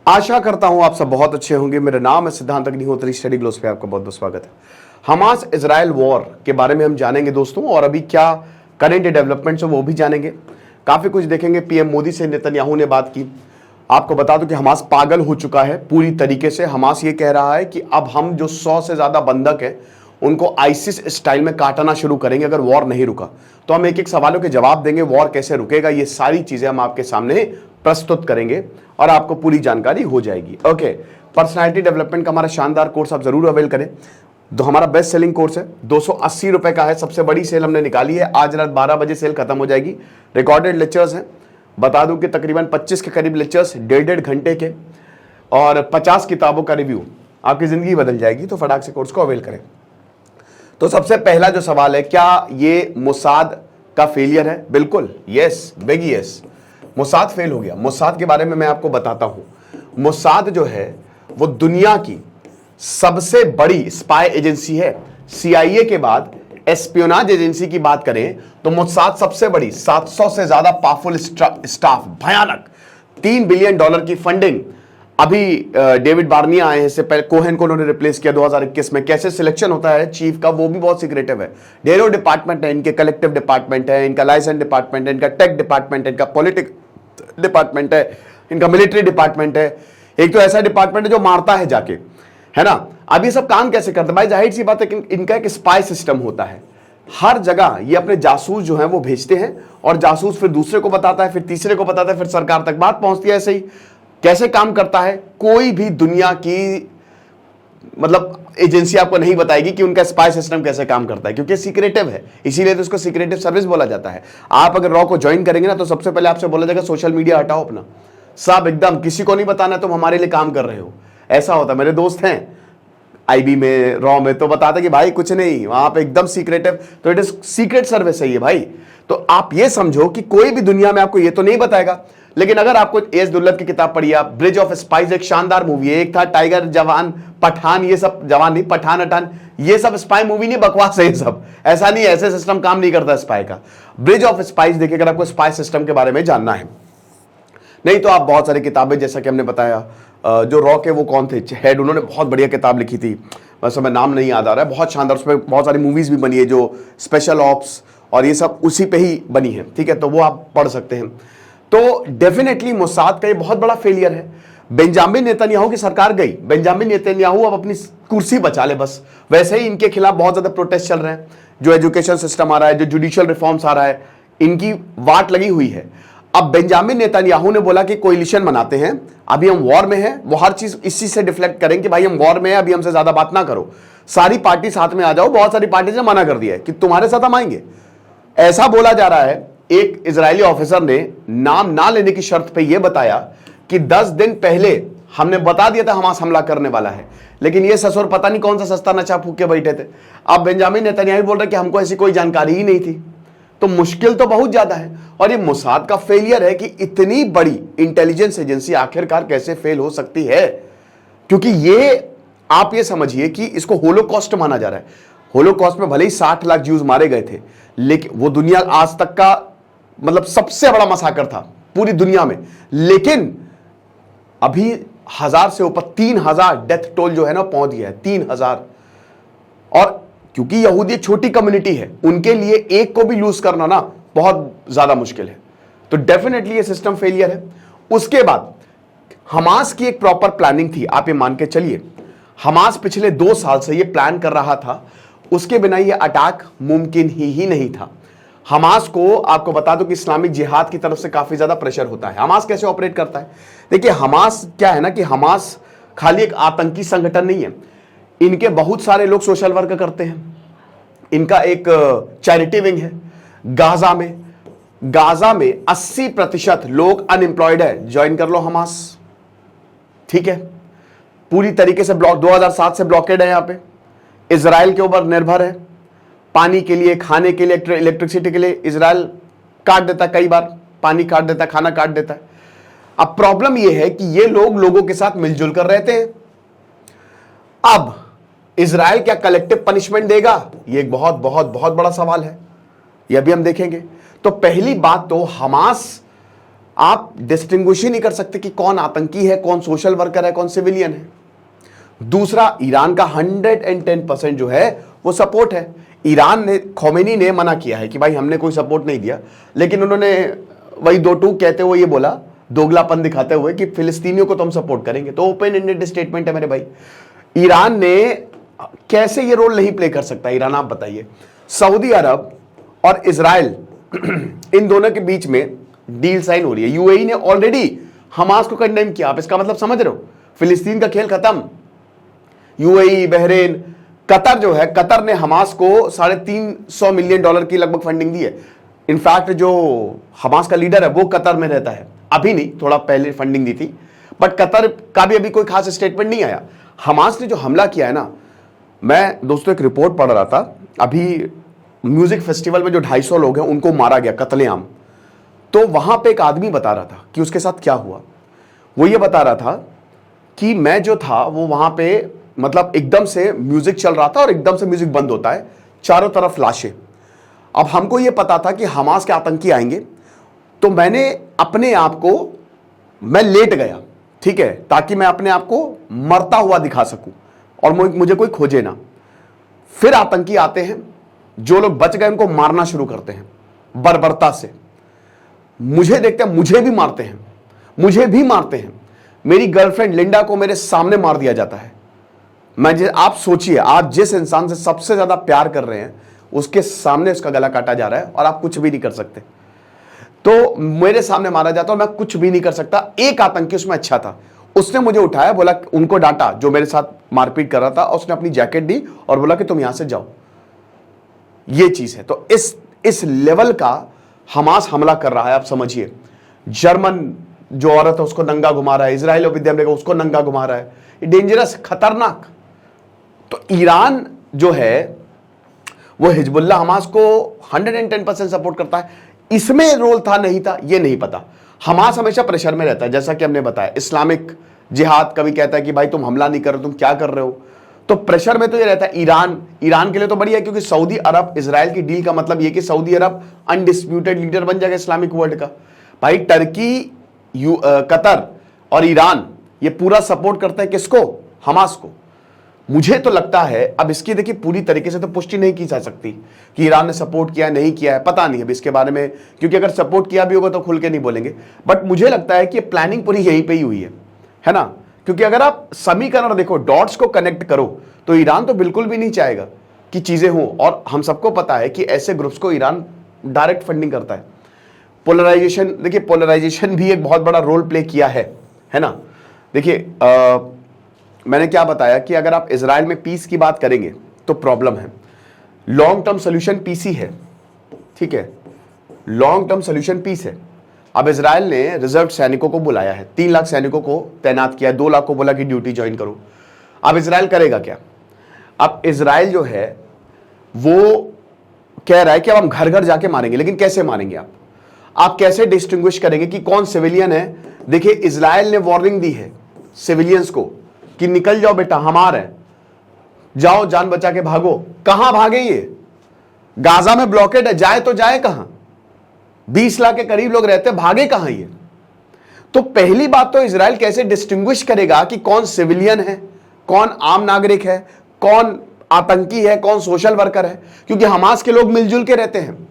आशा करता हूं आप सब बहुत अच्छे होंगे। मेरा नाम है सिद्धांत अग्निहोत्री, स्टडी ग्लोस पे आपका बहुत बहुत स्वागत है। हमास इजराइल वॉर के बारे में हम जानेंगे दोस्तों, और अभी क्या करंट डेवलपमेंट्स है वो भी जानेंगे। काफी कुछ देखेंगे। पीएम मोदी से नेतन्याहू ने बात की। आपको बता दूं कि हमास पागल हो चुका है पूरी तरीके से। हमास ये कह रहा है कि अब हम जो 100 से ज्यादा बंधक है उनको आईसिस स्टाइल में काटना शुरू करेंगे अगर वॉर नहीं रुका। तो हम एक एक सवालों के जवाब देंगे। वॉर कैसे रुकेगा, ये सारी चीजें हम आपके सामने प्रस्तुत करेंगे और आपको पूरी जानकारी हो जाएगी। ओके, पर्सनालिटी डेवलपमेंट का हमारा शानदार कोर्स आप जरूर अवेल करें। तो हमारा बेस्ट सेलिंग कोर्स है, 280 रुपए का है। सबसे बड़ी सेल हमने निकाली है। आज रात 12 बजे सेल खत्म हो जाएगी। रिकॉर्डेड लेक्चर्स हैं। बता दूं कि तकरीबन 25 के करीब लेक्चर्स, 1.5 घंटे के, और 50 किताबों का रिव्यू। आपकी जिंदगी बदल जाएगी। तो फटाक से कोर्स को अवेल करें। तो सबसे पहला जो सवाल है, क्या ये मोसाद का फेलियर है? बिल्कुल yes, big yes. Mossad fail हो गया। मोसाद के बारे में मैं आपको बताता हूं। मोसाद जो है वो दुनिया की सबसे बड़ी स्पाई एजेंसी है। सीआईए के बाद एस्पियोनाज एजेंसी की बात करें तो मोसाद सबसे बड़ी, 700 से ज्यादा पावरफुल स्टाफ, भयानक, $3 बिलियन की फंडिंग। अभी डेविड बार्निया आए हैं, इससे पहले कोहेन को उन्होंने रिप्लेस किया 2021 में। कैसे सिलेक्शन होता है चीफ का वो भी बहुत सीक्रेटिव है। ढेरों डिपार्टमेंट है इनके, कलेक्टिव डिपार्टमेंट है इनका, लाइसेंस डिपार्टमेंट है इनका, टेक डिपार्टमेंट है इनका, पॉलिटिक्स डिपार्टमेंट है इनका, मिलिट्री डिपार्टमेंट है। एक तो ऐसा डिपार्टमेंट है जो मारता है जाके, है ना। अब ये सब काम कैसे करते हैं भाई? जाहिर सी बात है कि इनका एक स्पाई सिस्टम होता है। हर जगह ये अपने जासूस जो है वो भेजते हैं, और जासूस फिर दूसरे को बताता है, फिर तीसरे को बताता है, फिर सरकार तक बात पहुंचती है। ऐसे ही कैसे काम करता है, कोई भी दुनिया की मतलब एजेंसी आपको नहीं बताएगी कि उनका स्पाई सिस्टम कैसे काम करता है, क्योंकि सीक्रेटिव है। इसीलिए तो इसको सीक्रेटिव सर्विस बोला जाता है। आप अगर रॉ को ज्वाइन करेंगे ना तो सबसे पहले आपसे बोला जाएगा सोशल मीडिया हटाओ अपना, सब एकदम, किसी को नहीं बताना तुम हमारे लिए काम कर रहे हो। ऐसा होता है। मेरे दोस्त हैं आईबी में, रॉ में, तो बताते कि भाई कुछ नहीं, वहां पे एकदम सीक्रेटिव। तो इट इज सीक्रेट सर्विस है ये भाई। तो आप ये समझो कि कोई भी दुनिया में आपको ये तो नहीं बताएगा। लेकिन अगर आपको एस दुर्लभ की किताब पढ़ी, आप ब्रिज ऑफ स्पाइस, एक शानदार मूवी है। एक था टाइगर, जवान, पठान, ये सब, जवान नहीं, पठान अठान, ये सब स्पाई मूवी नहीं, बकवास है ये सब। ऐसा नहीं, ऐसे सिस्टम काम नहीं करता स्पाई का। ब्रिज ऑफ स्पाइस देखिए अगर आपको स्पाई सिस्टम के बारे में जानना है। नहीं तो आप बहुत सारी किताबें, जैसा कि हमने बताया, जो रॉ के वो कौन थे हेड, उन्होंने बहुत बढ़िया किताब लिखी थी, बस हमें नाम नहीं याद आ रहा है, बहुत शानदार। उसमें बहुत सारी मूवीज भी बनी है जो स्पेशल ऑप्स और ये सब उसी पे ही बनी है, ठीक है। तो वो आप पढ़ सकते हैं। तो डेफिनेटली मोसाद का ये बहुत बड़ा फेलियर है। बेंजामिन नेतन्याहू की सरकार गई, बेंजामिन नेतन्याहू अब अपनी कुर्सी बचा ले बस। वैसे ही इनके खिलाफ बहुत ज्यादा प्रोटेस्ट चल रहे हैं। जो एजुकेशन सिस्टम आ रहा है, जो जुडिशियल रिफॉर्म्स आ रहा है, इनकी वाट लगी हुई है। अब बेंजामिन नेतन्याहू ने बोला कि कोलिशन बनाते हैं, अभी हम वॉर में हैं। वो हर चीज इसी से डिफ्लेक्ट करेंगे कि भाई हम वॉर में हैं, अभी हमसे ज्यादा बात ना करो, सारी पार्टी साथ में आ जाओ। बहुत सारी पार्टी ने मना कर दिया है कि तुम्हारे साथ हम आएंगे। ऐसा बोला जा रहा है। एक इजरायली ऑफिसर ने नाम ना लेने की शर्त पे यह बताया कि 10 दिन पहले हमने बता दिया था हमास हमला करने वाला है, लेकिन ये ससुर पता नहीं कौन सा सस्ता नशा फूक के बैठे थे। अब बेंजामिन नेतन्याहू बोल रहे कि हमको ऐसी कोई जानकारी ही नहीं थी। तो मुश्किल तो बहुत ज्यादा है। और ये मोसाद का फेलियर है कि इतनी बड़ी इंटेलिजेंस एजेंसी आखिरकार कैसे फेल हो सकती है, क्योंकि ये आप ये समझिए कि इसको होलोकॉस्ट माना जा रहा है। होलोकॉस्ट में भले ही 60 लाख ज्यूज मारे गए थे, लेकिन वो दुनिया आज तक का मतलब सबसे बड़ा मसाकर था पूरी दुनिया में। लेकिन अभी 1000 से ऊपर 3000 डेथ टोल जो है ना पहुंच गया है, 3000। और क्योंकि यहूदी छोटी कम्युनिटी है, उनके लिए एक को भी लूज करना ना बहुत ज्यादा मुश्किल है। तो डेफिनेटली ये सिस्टम फेलियर है। उसके बाद हमास की एक प्रॉपर प्लानिंग थी। आप ये मान के चलिए, हमास पिछले 2 साल से ये प्लान कर रहा था, उसके बिना ये अटैक मुमकिन ही नहीं था। हमास को आपको बता दो कि इस्लामिक जिहाद की तरफ से काफी ज्यादा प्रेशर होता है। हमास कैसे ऑपरेट करता है? देखिए, हमास क्या है ना कि हमास खाली एक आतंकी संगठन नहीं है। इनके बहुत सारे लोग सोशल वर्क करते हैं। इनका एक चैरिटी विंग है गाजा में 80% लोग अनएम्प्लॉयड है। ज्वाइन कर लो हमास, ठीक है। पूरी तरीके से ब्लॉक 2007 से ब्लॉकेड है। यहां पे इजराइल के ऊपर निर्भर है, पानी के लिए, खाने के लिए, इलेक्ट्रिसिटी के लिए। इजराइल काट देता है, कई बार पानी काट देता है, खाना काट देता है। अब प्रॉब्लम यह है कि ये लोग लोगों के साथ मिलजुल कर रहते हैं। अब इजराइल क्या कलेक्टिव पनिशमेंट देगा? ये एक बहुत बहुत बहुत बड़ा सवाल है। यह भी हम देखेंगे। तो पहली बात तो हमास आप डिस्टिंग्विश ही नहीं कर सकते कि कौन आतंकी है, कौन सोशल वर्कर है, कौन सिविलियन है। दूसरा, ईरान का 110% जो है वो सपोर्ट है। ईरान ने, खोमेनी ने मना किया है कि भाई हमने कोई सपोर्ट नहीं दिया, लेकिन उन्होंने वही दो टूक कहते हुए ये बोला, दोगलापन दिखाते हुए, कि फिलिस्तीनियों को तो हम सपोर्ट करेंगे। तो ओपन एंडेड स्टेटमेंट है मेरे भाई। ईरान ने कैसे ये रोल नहीं प्ले कर सकता? ईरान, आप बताइए। सऊदी अरब और इजराइल इन दोनों के बीच में डील साइन हो रही है। यूएई ने ऑलरेडी हमास को कंडेम किया। आप इसका मतलब समझ रहे हो? फिलिस्तीन का खेल खत्म। यूएई, बहरीन, कतर जो है, कतर ने हमास को $350 मिलियन की लगभग फंडिंग दी है। इनफैक्ट जो हमास का लीडर है वो कतर में रहता है, अभी नहीं, थोड़ा पहले फंडिंग दी थी, बट कतर का भी अभी कोई खास स्टेटमेंट नहीं आया। हमास ने जो हमला किया है ना, मैं दोस्तों एक रिपोर्ट पढ़ रहा था, अभी म्यूजिक फेस्टिवल में जो 250 लोग हैं उनको मारा गया कत्लेआम। तो वहां पे एक आदमी बता रहा था कि उसके साथ क्या हुआ। वो ये बता रहा था कि मैं जो था वो वहां पे, मतलब एकदम से म्यूजिक चल रहा था और एकदम से म्यूजिक बंद होता है, चारों तरफ लाशें। अब हमको ये पता था कि हमास के आतंकी आएंगे, तो मैंने अपने आप को, मैं लेट गया, ठीक है, ताकि मैं अपने आप को मरता हुआ दिखा सकूं और मुझे कोई खोजे ना। फिर आतंकी आते हैं, जो लोग बच गए उनको मारना शुरू करते हैं बर्बरता से। मुझे देखते हैं, मुझे भी मारते हैं, मुझे भी मारते हैं। मेरी गर्लफ्रेंड लिंडा को मेरे सामने मार दिया जाता है। आप सोचिए, आप जिस इंसान से सबसे ज्यादा प्यार कर रहे हैं उसके सामने उसका गला काटा जा रहा है और आप कुछ भी नहीं कर सकते। तो मेरे सामने मारा जाता और मैं कुछ भी नहीं कर सकता। एक आतंकी उसमें अच्छा था, उसने मुझे उठाया, बोला, उनको डांटा जो मेरे साथ मारपीट कर रहा था, उसने अपनी जैकेट दी और बोला कि तुम यहां से जाओ। ये चीज है। तो इस लेवल का हमास हमला कर रहा है, आप समझिए। जर्मन जो औरत है उसको नंगा घुमा रहा है, इजराइल विद्यालय का उसको नंगा घुमा रहा है। डेंजरस, खतरनाक। तो ईरान जो है वो हिजबुल्लाह, हमास को 110% सपोर्ट करता है। इसमें रोल था नहीं था ये नहीं पता। हमास हमेशा प्रेशर में रहता है, जैसा कि हमने बताया। इस्लामिक जिहाद कभी कहता है कि भाई तुम हमला नहीं कर रहे, तुम क्या कर रहे हो, तो प्रेशर में तो ये रहता है। ईरान के लिए तो बढ़िया है, क्योंकि सऊदी अरब इजराइल की डील का मतलब ये कि सऊदी अरब अनडिस्प्यूटेड लीडर बन जाएगा इस्लामिक वर्ल्ड का। भाई टर्की, कतर और ईरान ये पूरा सपोर्ट करता है किसको? हमास को। मुझे तो लगता है, अब इसकी देखिए पूरी तरीके से तो पुष्टि नहीं की जा सकती कि ईरान ने सपोर्ट किया नहीं किया है, पता नहीं अब इसके बारे में, क्योंकि अगर सपोर्ट किया भी होगा तो खुल के नहीं बोलेंगे। बट मुझे लगता है कि प्लानिंग पूरी यहीं पे ही हुई है ना? क्योंकि अगर आप समीकरण देखो, डॉट्स को कनेक्ट करो, तो ईरान तो बिल्कुल भी नहीं चाहेगा कि चीजें हों। और हम सबको पता है कि ऐसे ग्रुप्स को ईरान डायरेक्ट फंडिंग करता है। पोलराइजेशन, देखिए पोलराइजेशन भी एक बहुत बड़ा रोल प्ले किया है ना? देखिए मैंने क्या बताया कि अगर आप इजराइल में पीस की बात करेंगे तो प्रॉब्लम है। लॉन्ग टर्म सोल्यूशन पीस ही है, ठीक है, लॉन्ग टर्म सोल्यूशन पीस है। अब इजराइल ने रिजर्व सैनिकों को बुलाया है, 3 लाख सैनिकों को तैनात किया है, 2 लाख को बोला कि ड्यूटी ज्वाइन करो। अब इजराइल करेगा क्या? अब इजराइल जो है वो कह रहा है कि अब हम घर घर जाके मारेंगे, लेकिन कैसे मारेंगे? आप कैसे डिस्टिंग्विश करेंगे कि कौन सिविलियन है? देखिए इजराइल ने वार्निंग दी है सिविलियंस को कि निकल जाओ बेटा, हमार है, जाओ जान बचा के भागो। कहां भागे ये? गाजा में ब्लॉकेड है, जाए तो जाए कहां? 20 लाख के करीब लोग रहते हैं, भागे कहां ये? तो पहली बात तो इजराइल कैसे डिस्टिंग्विश करेगा कि कौन सिविलियन है, कौन आम नागरिक है, कौन आतंकी है, कौन सोशल वर्कर है? क्योंकि हमास के लोग मिलजुल के रहते हैं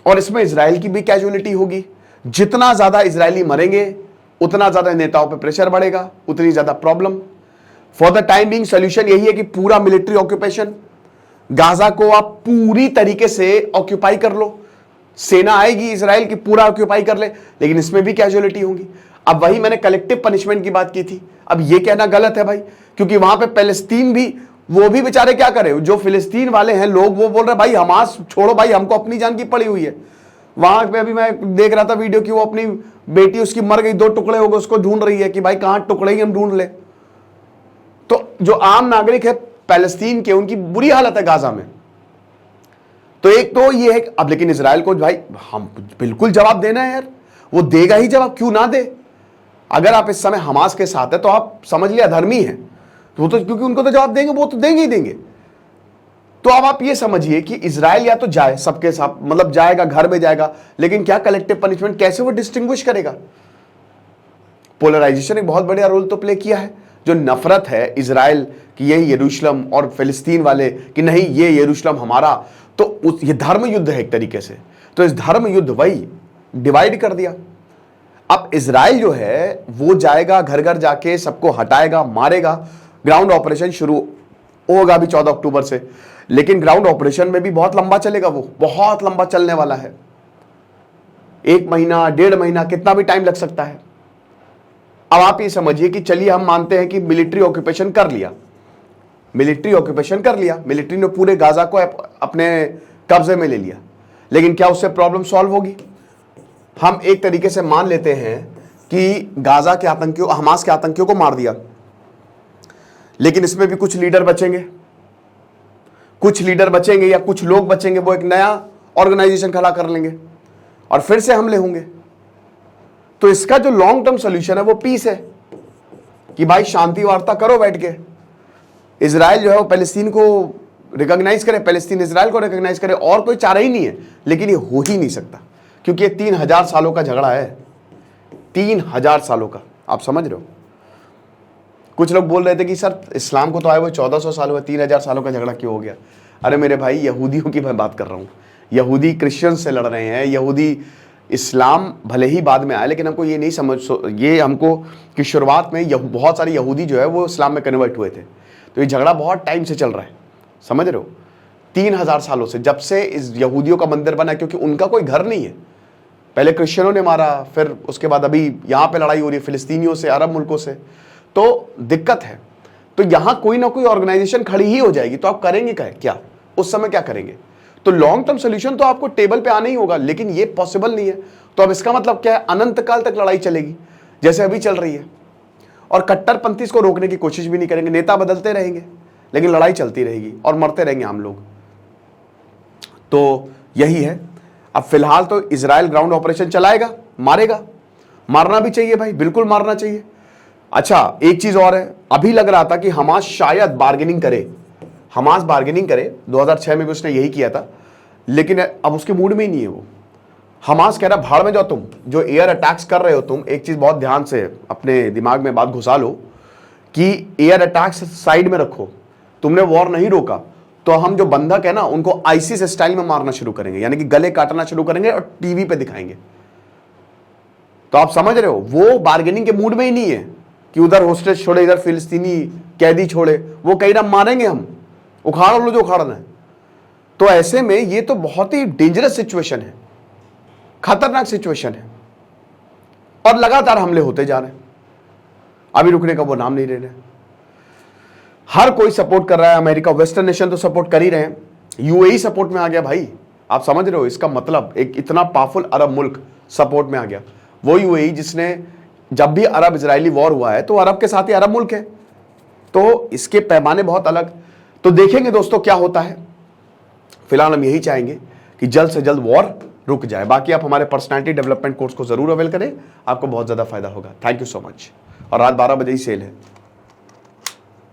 और इसमें इजराइल की भी कैजुअलिटी होगी। जितना ज्यादा इजरायली मरेंगे उतना ज्यादा नेताओं पे प्रेशर बढ़ेगा, उतनी ज्यादा problem. For the time being solution यही है कि पूरा मिलिट्री ऑक्यूपेशन, गाजा को आप पूरी तरीके से ऑक्यूपाई कर लो। सेना आएगी इजराइल की, पूरा ऑक्यूपाई कर ले, लेकिन इसमें भी कैजुअलिटी होंगी। अब वही मैंने कलेक्टिव पनिशमेंट की बात की थी। अब ये कहना गलत है भाई, क्योंकि वहां पे पैलेस्तीन भी, वो भी बेचारे क्या करें, जो फिलिस्तीन वाले हैं लोग, वो बोल रहे भाई हमास छोड़ो, भाई हमको अपनी जान की पड़ी हुई है। वहां पे अभी मैं देख रहा था वीडियो की, वो अपनी बेटी उसकी मर गई, 2 टुकड़े हो गए, उसको ढूंढ रही है कि भाई कहां टुकड़े ही हम ढूंढ ले। तो जो आम नागरिक है पैलेस्तीन के, उनकी बुरी हालत है गाजा में। तो एक तो ये है, अब लेकिन इजराइल को भाई हम बिल्कुल जवाब देना है यार, वो देगा ही जवाब, क्यों ना दे। अगर आप इस समय हमास के साथ है तो आप समझ लिया अधर्मी है, तो वो तो, क्योंकि उनको तो जवाब देंगे, वो तो देंगे ही देंगे। तो अब आप ये समझिए कि इजराइल या तो जाए सबके साथ, मतलब जाएगा, घर में जाएगा, लेकिन क्या कलेक्टिव पनिशमेंट, कैसे वो डिस्टिंग्विश करेगा? पोलराइजेशन एक बहुत बड़ा रोल तो प्ले किया है। जो नफरत है इजराइल कि ये यरूशलेम और फिलिस्तीन वाले कि नहीं ये यरूशलेम हमारा, तो ये धर्म युद्ध है एक तरीके से। तो इस धर्म युद्ध वही डिवाइड कर दिया। अब इजराइल जो है वो जाएगा, घर घर जाके सबको हटाएगा, मारेगा। ग्राउंड ऑपरेशन शुरू होगा अभी 14 अक्टूबर से, लेकिन ग्राउंड ऑपरेशन में भी बहुत लंबा चलेगा, वो बहुत लंबा चलने वाला है। 1 महीना, 1.5 महीना, कितना भी टाइम लग सकता है। अब आप ये समझिए कि चलिए हम मानते हैं कि मिलिट्री ऑक्यूपेशन कर लिया, मिलिट्री ऑक्यूपेशन कर लिया, मिलिट्री ने पूरे गाजा को अपने कब्जे में ले लिया, लेकिन क्या उससे प्रॉब्लम सॉल्व होगी? हम एक तरीके से मान लेते हैं कि गाजा के आतंकियों, हमास के आतंकियों को मार दिया, लेकिन इसमें भी कुछ लीडर बचेंगे, कुछ लीडर बचेंगे या कुछ लोग बचेंगे, वो एक नया ऑर्गेनाइजेशन खड़ा कर लेंगे और फिर से हमले होंगे। तो इसका जो लॉन्ग टर्म सोल्यूशन है वो पीस है कि भाई शांति वार्ता करो बैठ के। इजराइल जो है वो पैलेस्तीन को रिकॉग्नाइज करे, पैलेस्तीन इजराइल को रिकॉग्नाइज करे, और कोई चारा ही नहीं है। लेकिन ये हो ही नहीं सकता क्योंकि ये 3000 सालों का झगड़ा है, 3000 सालों का। आप समझ रहे हो? कुछ लोग बोल रहे थे कि सर इस्लाम को तो आए हुए 1400 साल हुए, 3000 सालों का झगड़ा क्यों हो गया? अरे मेरे भाई, यहूदियों की मैं बात कर रहा हूँ। यहूदी क्रिश्चियन से लड़ रहे हैं, यहूदी इस्लाम भले ही बाद में आया, लेकिन हमको ये नहीं समझ, ये हमको कि शुरुआत में बहुत सारे यहूदी जो है वो इस्लाम में कन्वर्ट हुए थे। तो ये झगड़ा बहुत टाइम से चल रहा है, समझ रहे हो? 3000 सालों से, जब से इस यहूदियों का मंदिर बना, क्योंकि उनका कोई घर नहीं है। पहले क्रिश्चियनों ने मारा, फिर उसके बाद अभी यहाँ पे लड़ाई हो रही है फिलिस्तीनियों से, अरब मुल्कों से, तो दिक्कत है। तो यहाँ कोई ना कोई ऑर्गेनाइजेशन खड़ी ही हो जाएगी, तो आप करेंगे क्या? उस समय क्या करेंगे? तो लॉन्ग टर्म सोल्यूशन तो आपको टेबल पे आना ही होगा, लेकिन ये पॉसिबल नहीं है। तो अब इसका मतलब क्या है? अनंत काल तक लड़ाई चलेगी जैसे अभी चल रही है, और कट्टरपंथी इसको रोकने की कोशिश भी नहीं करेंगे। नेता बदलते रहेंगे लेकिन लड़ाई चलती रहेगी और मरते रहेंगे हम लोग। तो यही है। अब फिलहाल तो इजराइल ग्राउंड ऑपरेशन चलाएगा, मारेगा, मारना भी चाहिए भाई, बिल्कुल मारना चाहिए। अच्छा, एक चीज और है, अभी लग रहा था कि हमास शायद बार्गेनिंग करे, हमास बार्गेनिंग करे, 2006 में भी उसने यही किया था, लेकिन अब उसके मूड में ही नहीं है वो। हमास कह रहा भाड़ में जाओ, तुम जो एयर अटैक्स कर रहे हो, तुम एक चीज बहुत ध्यान से अपने दिमाग में बात घुसा लो कि एयर अटैक्स साइड में रखो, तुमने वॉर नहीं रोका तो हम जो बंधक है ना उनको आईसिस स्टाइल में मारना शुरू करेंगे, यानी कि गले काटना शुरू करेंगे और टीवी पे दिखाएंगे। तो आप समझ रहे हो, वो बार्गेनिंग के मूड में ही नहीं है कि उधर होस्टेज छोड़े, इधर फिलिस्तीनी कैदी छोड़े। वो कहीं ना मारेंगे, हम उखाड़ लो जो उखाड़ना है। तो ऐसे में ये तो बहुत ही डेंजरस सिचुएशन है, खतरनाक सिचुएशन है, और लगातार हमले होते जा रहे हैं, अभी रुकने का वो नाम नहीं ले रहे। हर कोई सपोर्ट कर रहा है, अमेरिका, वेस्टर्न नेशन तो सपोर्ट कर ही रहे हैं, यूएई सपोर्ट में आ गया भाई। आप समझ रहे हो इसका मतलब? एक इतना पावरफुल अरब मुल्क सपोर्ट में आ गया, वो यूएई जिसने, जब भी अरब इजरायली वॉर हुआ है तो अरब के साथ ही अरब मुल्क है, तो इसके पैमाने बहुत अलग। तो देखेंगे दोस्तों क्या होता है। फिलहाल हम यही चाहेंगे कि जल्द से जल्द वॉर रुक जाए। बाकी आप हमारे पर्सनालिटी डेवलपमेंट कोर्स को जरूर अवेल करें, आपको बहुत ज्यादा फायदा होगा। Thank you so much. और रात 12 बजे ही सेल है।